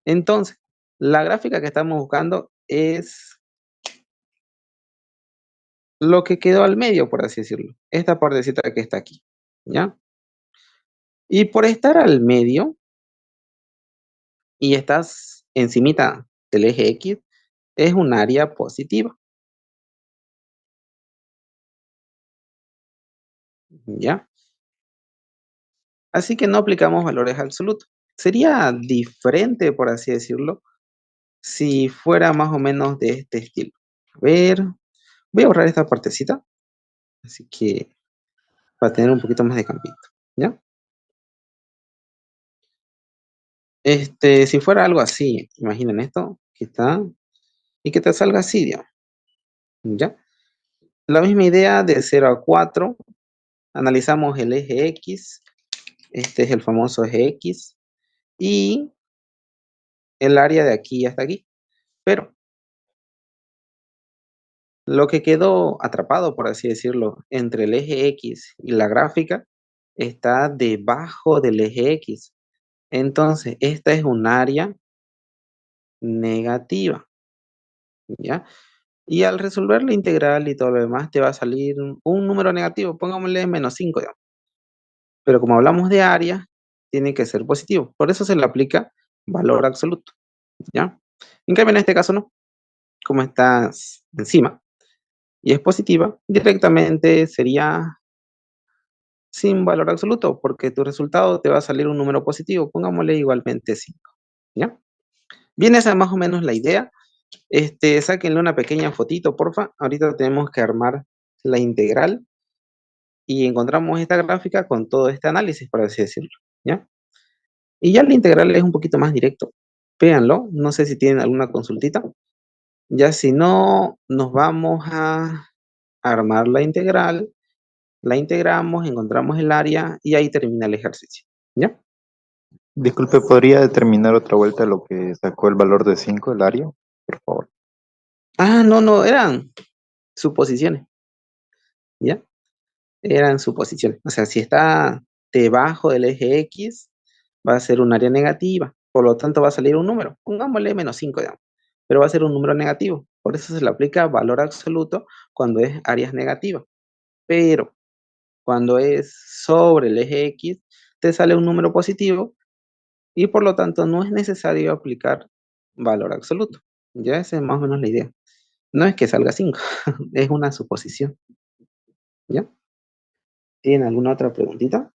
Entonces, la gráfica que estamos buscando es lo que quedó al medio, por así decirlo. Esta partecita que está aquí, ¿ya? Y por estar al medio y estás encimita del eje X, es un área positiva, ¿ya? Así que no aplicamos valores absolutos. Sería diferente, por así decirlo, si fuera más o menos de este estilo. A ver, voy a borrar esta partecita, así que para tener un poquito más de campito, ¿ya? Si fuera algo así, imaginen esto, que está, y que te salga así, digamos, ¿ya? La misma idea de 0 a 4, analizamos el eje X, este es el famoso eje X, y el área de aquí hasta aquí. Pero lo que quedó atrapado, por así decirlo, entre el eje X y la gráfica, está debajo del eje X. Entonces, esta es un área negativa, ¿ya? Y al resolver la integral y todo lo demás, te va a salir un número negativo, pongámosle menos 5, digamos. Pero como hablamos de área, tiene que ser positivo. Por eso se le aplica valor absoluto, ¿ya? En cambio, en este caso no. Como estás encima y es positiva, directamente sería sin valor absoluto, porque tu resultado te va a salir un número positivo. Pongámosle igualmente 5, ¿ya? Bien, esa es más o menos la idea. Sáquenle una pequeña fotito, porfa. Ahorita tenemos que armar la integral y encontramos esta gráfica con todo este análisis, por así decirlo, ¿ya? Y ya la integral es un poquito más directo. Véanlo, no sé si tienen alguna consultita. Ya si no, nos vamos a armar la integral, la integramos, encontramos el área y ahí termina el ejercicio. ¿Ya? Disculpe, ¿podría determinar otra vuelta lo que sacó el valor de 5 el área? Por favor. Ah, no, no, eran suposiciones. ¿Ya? Eran suposiciones. O sea, si está debajo del eje X, va a ser un área negativa. Por lo tanto, va a salir un número. Pongámosle -5, digamos. Pero va a ser un número negativo. Por eso se le aplica valor absoluto cuando es áreas negativas. Pero cuando es sobre el eje X, te sale un número positivo y por lo tanto no es necesario aplicar valor absoluto. Ya esa es más o menos la idea. No es que salga 5, es una suposición. ¿Ya? ¿Tienen alguna otra preguntita?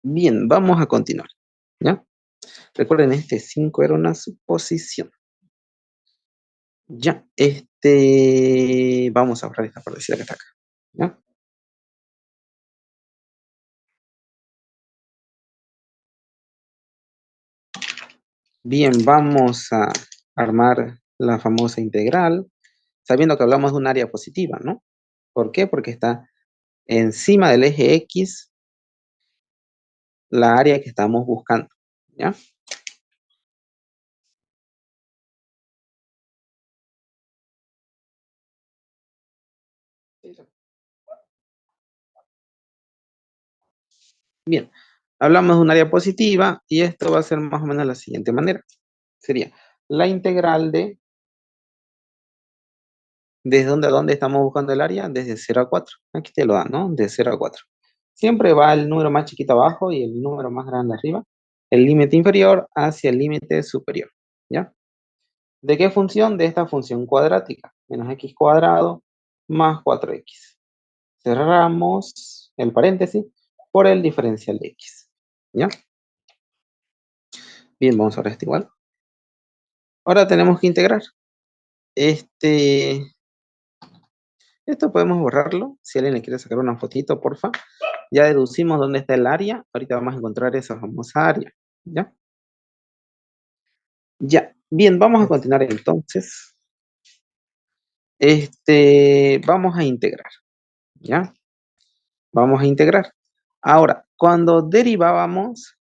Bien, vamos a continuar. ¿Ya? Recuerden, este 5 era una suposición. Ya, vamos a borrar esta partecita que está acá. ¿Ya? Bien, vamos a armar la famosa integral, sabiendo que hablamos de un área positiva, ¿no? ¿Por qué? Porque está encima del eje X la área que estamos buscando. ¿Ya? Bien, hablamos de un área positiva y esto va a ser más o menos de la siguiente manera. Sería la integral de, ¿desde dónde a dónde estamos buscando el área? Desde 0 a 4. Aquí te lo dan, ¿no? De 0 a 4. Siempre va el número más chiquito abajo y el número más grande arriba. El límite inferior hacia el límite superior. ¿Ya? ¿De qué función? De esta función cuadrática. Menos x cuadrado más 4x. Cerramos el paréntesis por el diferencial de x. ¿Ya? Bien, vamos a ver esto igual. Ahora tenemos que integrar. Este, esto podemos borrarlo. Si alguien le quiere sacar una fotito, porfa. Ya deducimos dónde está el área. Ahorita vamos a encontrar esa famosa área. ¿Ya? Ya. Bien, vamos a continuar entonces. Vamos a integrar. ¿Ya? Vamos a integrar. Ahora, cuando derivábamos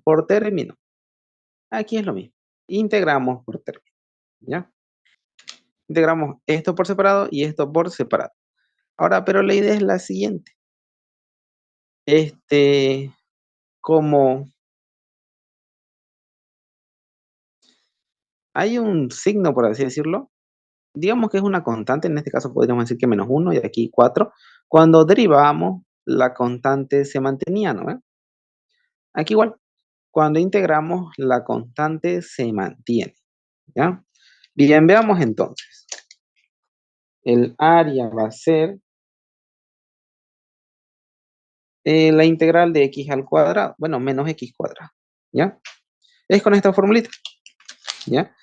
por término. Aquí es lo mismo. Integramos por término. ¿Ya? Integramos esto por separado y esto por separado. Ahora, pero la idea es la siguiente. Como hay un signo, por así decirlo, digamos que es una constante, en este caso podríamos decir que -1 y aquí 4. Cuando derivamos, la constante se mantenía, ¿no? Aquí igual, cuando integramos, la constante se mantiene, ¿ya? Bien, veamos entonces. El área va a ser la integral de x al cuadrado, bueno, menos x cuadrado, ¿ya? Es con esta formulita, ¿ya?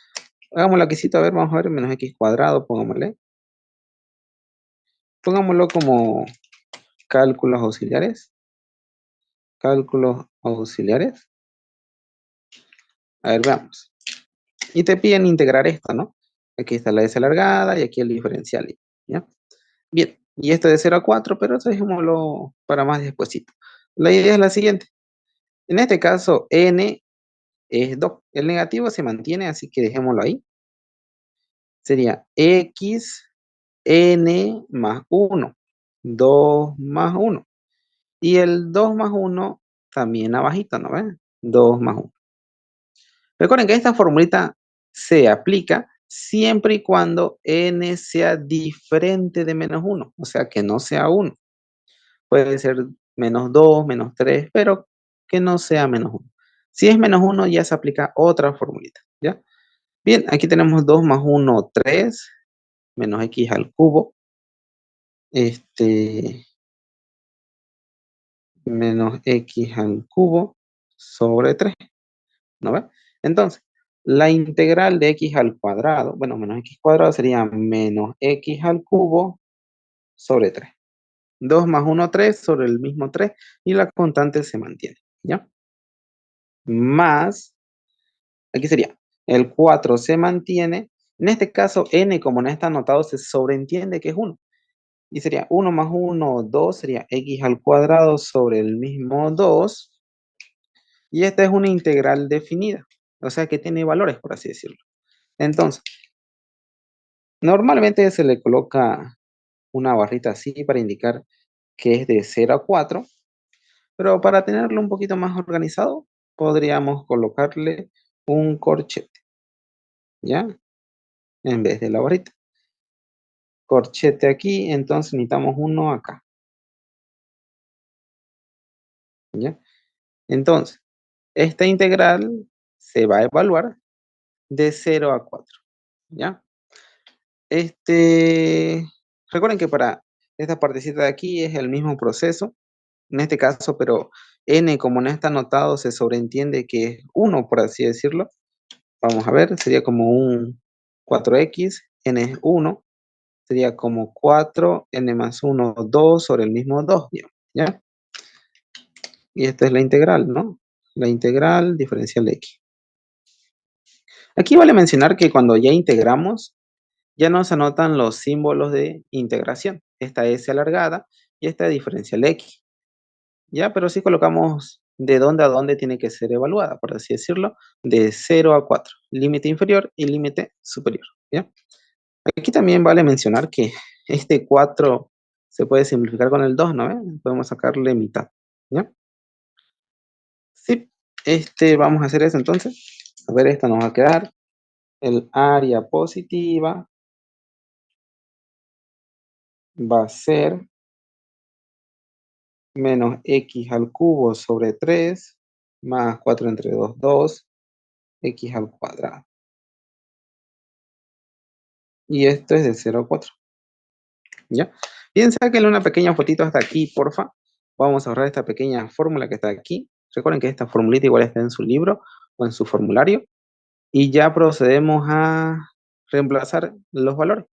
Hagámoslo aquí, a ver, vamos a ver, menos x cuadrado, pongámoslo como cálculos auxiliares, a ver, veamos. Y te piden integrar esto, ¿no? Aquí está la s alargada y aquí el diferencial, ¿ya? Bien, y esto de 0 a 4, pero eso dejémoslo para más despuesito. La idea es la siguiente. En este caso, n es 2. El negativo se mantiene, así que dejémoslo ahí. Sería x n más 1. 2 más 1. Y el 2 más 1 también abajito, ¿no ven? 2 más 1. Recuerden que esta formulita se aplica siempre y cuando n sea diferente de -1, o sea, que no sea 1. Puede ser -2, -3, pero que no sea -1. Si es -1, ya se aplica otra formulita, ¿ya? Bien, aquí tenemos 2 más 1, 3, menos x al cubo, este, menos x al cubo sobre 3, ¿no ve? Entonces, la integral de x al cuadrado, bueno, menos x cuadrado sería menos x al cubo sobre 3. 2 más 1, 3 sobre el mismo 3 y la constante se mantiene, ¿ya? Más, aquí sería, el 4 se mantiene. En este caso, n como no está anotado, se sobreentiende que es 1. Y sería 1 más 1, 2, sería x al cuadrado sobre el mismo 2. Y esta es una integral definida, o sea que tiene valores, por así decirlo. Entonces, normalmente se le coloca una barrita así para indicar que es de 0 a 4, pero para tenerlo un poquito más organizado, podríamos colocarle un corchete, ¿ya? En vez de la barrita. Corchete aquí, entonces necesitamos uno acá, ¿ya? Entonces, esta integral se va a evaluar de 0 a 4, ¿ya? Recuerden que para esta partecita de aquí es el mismo proceso, en este caso, pero n como no está anotado se sobreentiende que es 1, por así decirlo. Vamos a ver, sería como un 4x, n es 1, sería como 4, n más 1, 2 sobre el mismo 2, digamos, ¿ya? Y esta es la integral, ¿no? La integral diferencial de x. Aquí vale mencionar que cuando ya integramos, ya nos anotan los símbolos de integración. Esta s alargada y esta diferencial de x. Ya, pero si colocamos de dónde a dónde tiene que ser evaluada, por así decirlo, de 0 a 4, límite inferior y límite superior, ¿ya? Aquí también vale mencionar que este 4 se puede simplificar con el 2, ¿no? Podemos sacarle mitad, ¿ya? Sí, vamos a hacer eso entonces. A ver, esta nos va a quedar. El área positiva va a ser menos x al cubo sobre 3 más 4 entre 2, 2, x al cuadrado. Y esto es de 0 a 4, ¿ya? Bien, sáquenle una pequeña fotito hasta aquí, porfa. Vamos a ahorrar esta pequeña fórmula que está aquí. Recuerden que esta formulita igual está en su libro o en su formulario. Y ya procedemos a reemplazar los valores.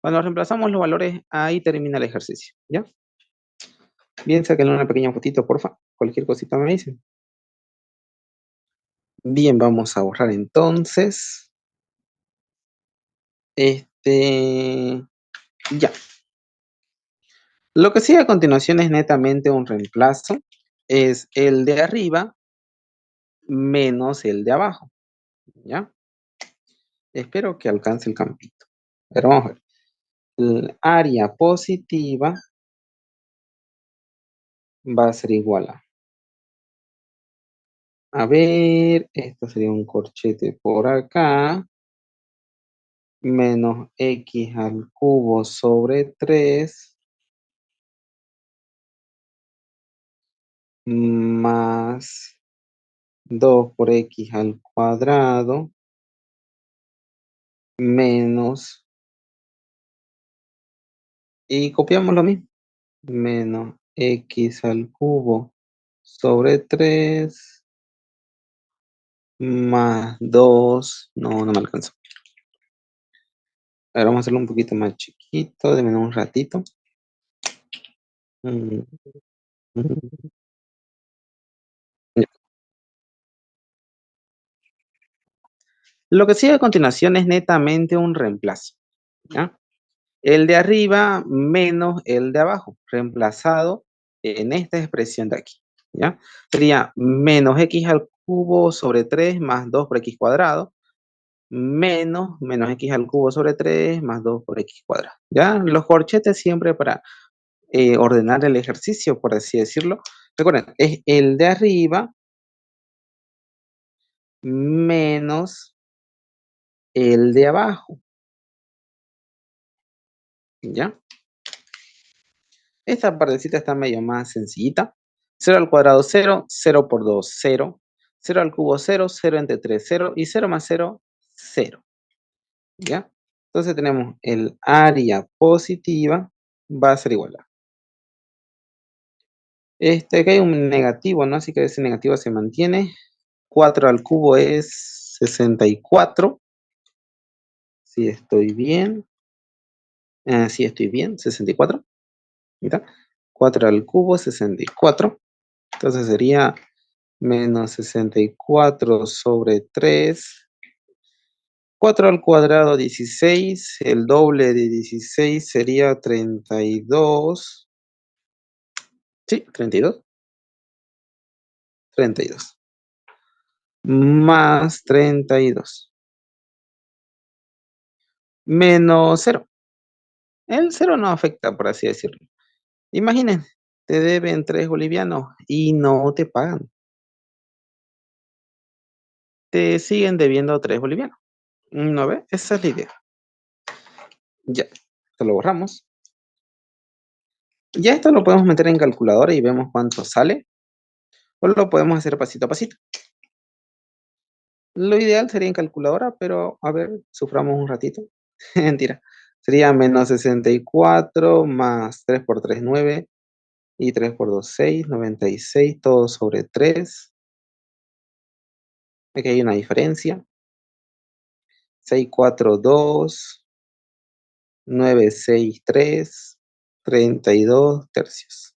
Cuando reemplazamos los valores, ahí termina el ejercicio, ¿ya? Bien, sáquenle una pequeña fotito, porfa. Cualquier cosita me dicen. Bien, vamos a borrar entonces. Ya. Lo que sigue a continuación es netamente un reemplazo. Es el de arriba menos el de abajo, ¿ya? Espero que alcance el campito. Pero vamos a ver. El área positiva va a ser igual a ver, esto sería un corchete por acá, menos x al cubo sobre 3, más 2 por x al cuadrado, menos, y copiamos lo mismo, menos x al cubo sobre 3 más 2, no me alcanzó. Ahora vamos a hacerlo un poquito más chiquito, de menos un ratito. Mm, mm, ya. Lo que sigue a continuación es netamente un reemplazo, ¿ya? El de arriba menos el de abajo, reemplazado en esta expresión de aquí, ¿ya? Sería menos x al cubo sobre 3 más 2 por x cuadrado, menos x al cubo sobre 3 más 2 por x cuadrado, ¿ya? Los corchetes siempre para ordenar el ejercicio, por así decirlo. Recuerden, es el de arriba menos el de abajo, ¿ya? Esta partecita está medio más sencillita. 0 al cuadrado 0, 0 por 2, 0. 0 al cubo 0, 0 entre 3, 0. Y 0 más 0, 0. ¿Ya? Entonces tenemos el área positiva va a ser igual a. Acá hay un negativo, ¿no? Así que ese negativo se mantiene. 4 al cubo es 64. Si estoy bien. Sí estoy bien, 64. ¿Ya? 4 al cubo, 64. Entonces sería menos 64 sobre 3. 4 al cuadrado, 16. El doble de 16 sería 32. Sí, 32. 32. Más 32. Menos cero. El cero no afecta, por así decirlo. Imaginen, te deben 3 bolivianos y no te pagan. Te siguen debiendo 3 bolivianos. ¿No ves? Esa es la idea. Ya, esto lo borramos. Ya esto lo podemos meter en calculadora y vemos cuánto sale. O lo podemos hacer pasito a pasito. Lo ideal sería en calculadora, pero a ver, suframos un ratito. Mentira. Sería menos 64 más 3 por 3 9 y 3 por 2 6, 96, todo sobre 3. Aquí hay una diferencia. 6 4 2, 9 6 3, 32 tercios.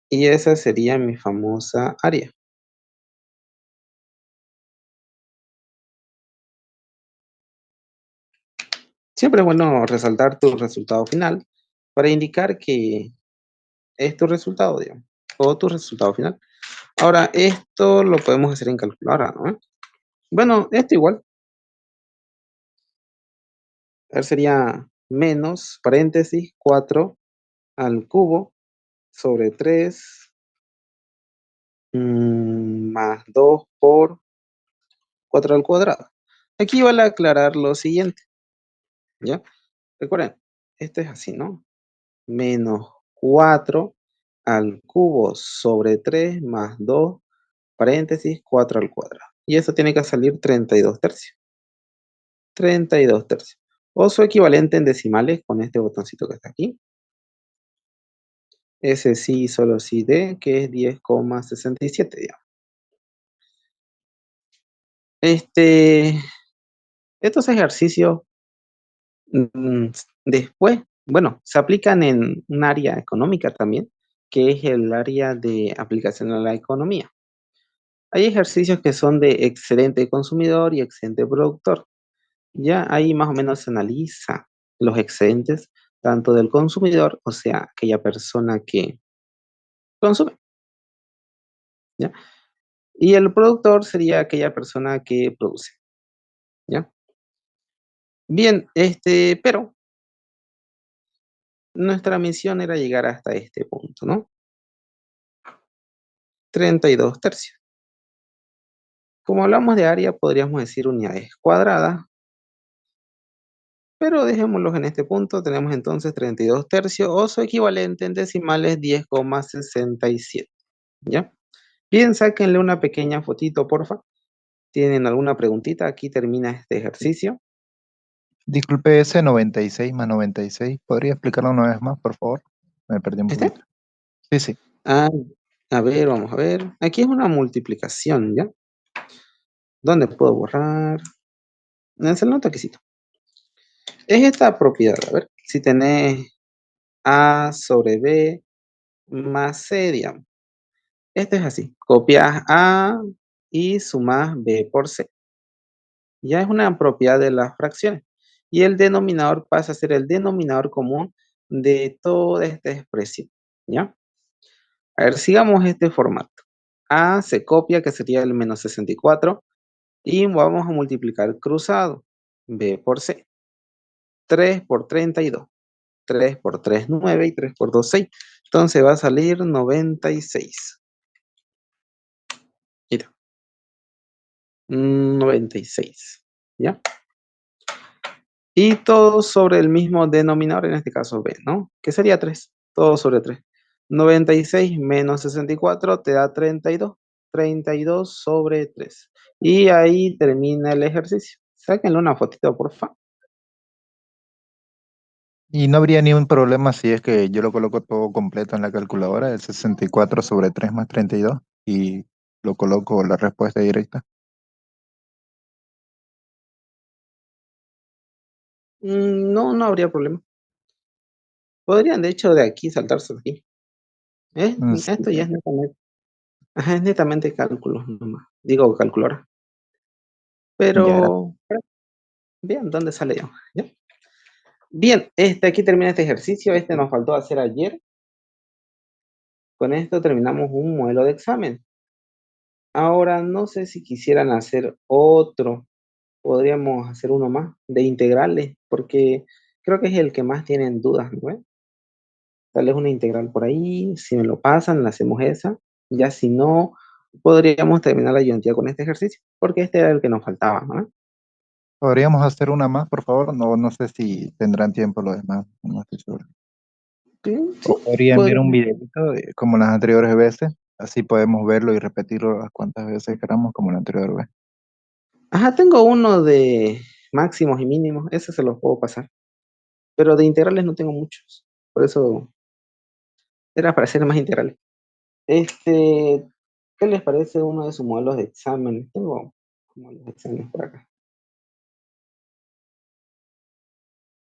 Y esa sería mi famosa área. Siempre es bueno resaltar tu resultado final para indicar que es tu resultado, digamos, o tu resultado final. Ahora, esto lo podemos hacer en calculadora, ¿no? Bueno, esto igual. A ver, sería menos, paréntesis, 4 al cubo sobre 3 más 2 por 4 al cuadrado. Aquí vale aclarar lo siguiente, ¿ya? Recuerden, esto es así, ¿no? Menos 4 al cubo sobre 3 más 2 paréntesis, 4 al cuadrado. Y eso tiene que salir 32 tercios. 32 tercios. O su equivalente en decimales con este botoncito que está aquí. Ese sí, solo sí de, que es 10,67, digamos. Este, estos ejercicios después, bueno, se aplican en un área económica también, que es el área de aplicación a la economía. Hay ejercicios que son de excedente consumidor y excedente productor. Ya ahí más o menos se analiza los excedentes tanto del consumidor, o sea, aquella persona que consume, ¿ya? Y el productor sería aquella persona que produce, ¿ya? Bien, pero nuestra misión era llegar hasta este punto, ¿no? 32 tercios. Como hablamos de área, podríamos decir unidades cuadradas, pero dejémoslos en este punto. Tenemos entonces 32 tercios o su equivalente en decimales 10,67, ¿ya? Bien, sáquenle una pequeña fotito, porfa. ¿Tienen alguna preguntita? Aquí termina este ejercicio. Disculpe, ese 96 más 96, ¿podría explicarlo una vez más, por favor? Me perdí un ¿Este? poquito. Sí, sí. Ah, a ver, vamos a ver. Aquí es una multiplicación, ¿ya? ¿Dónde puedo borrar? En el salón toquecito. Es esta propiedad, a ver. Si tenés A sobre B más C, digamos. Esto es así. Copias A y sumas B por C. Ya es una propiedad de las fracciones. Y el denominador pasa a ser el denominador común de toda esta expresión. ¿Ya? A ver, sigamos este formato. A se copia, que sería el menos 64, y vamos a multiplicar cruzado. B por C. 3 por 32. 3 por 3, 9 y 3 por 2, 6. Entonces va a salir 96. Mira, 96. ¿Ya? Y todo sobre el mismo denominador, en este caso B, ¿no? ¿Qué sería 3? Todo sobre 3. 96 menos 64 te da 32. 32 sobre 3. Y ahí termina el ejercicio. Sáquenle una fotito, por favor. Y no habría ni un problema si es que yo lo coloco todo completo en la calculadora, el 64 sobre 3 más 32, y lo coloco la respuesta directa. No, no habría problema. Podrían, de hecho, de aquí saltarse de aquí. Esto Sí, ya es netamente, ajá, es netamente cálculos nomás. Digo, calculadora. ya. Pero, bien, ¿dónde sale yo? ¿Ya? Bien, aquí termina este ejercicio. Este nos faltó hacer ayer. Con esto terminamos un modelo de examen. Ahora, no sé si quisieran hacer otro. Podríamos hacer uno más de integrales, porque creo que es el que más tienen dudas, ¿no? Tal vez una integral por ahí, si me lo pasan, la hacemos esa. Ya si no, podríamos terminar la ayudantía con este ejercicio, porque este era el que nos faltaba, ¿no? ¿Podríamos hacer una más, por favor? No, no sé si tendrán tiempo los demás, no estoy seguro. Sí, sí, O podría enviar un podemos. videito como las anteriores veces, así podemos verlo y repetirlo las cuantas veces queramos como la anterior vez. Ajá, tengo uno de máximos y mínimos, ese se los puedo pasar, pero de integrales no tengo muchos, por eso era para hacer más integrales. Este, ¿Qué les parece uno de sus modelos de examen? Tengo modelos de exámenes por acá.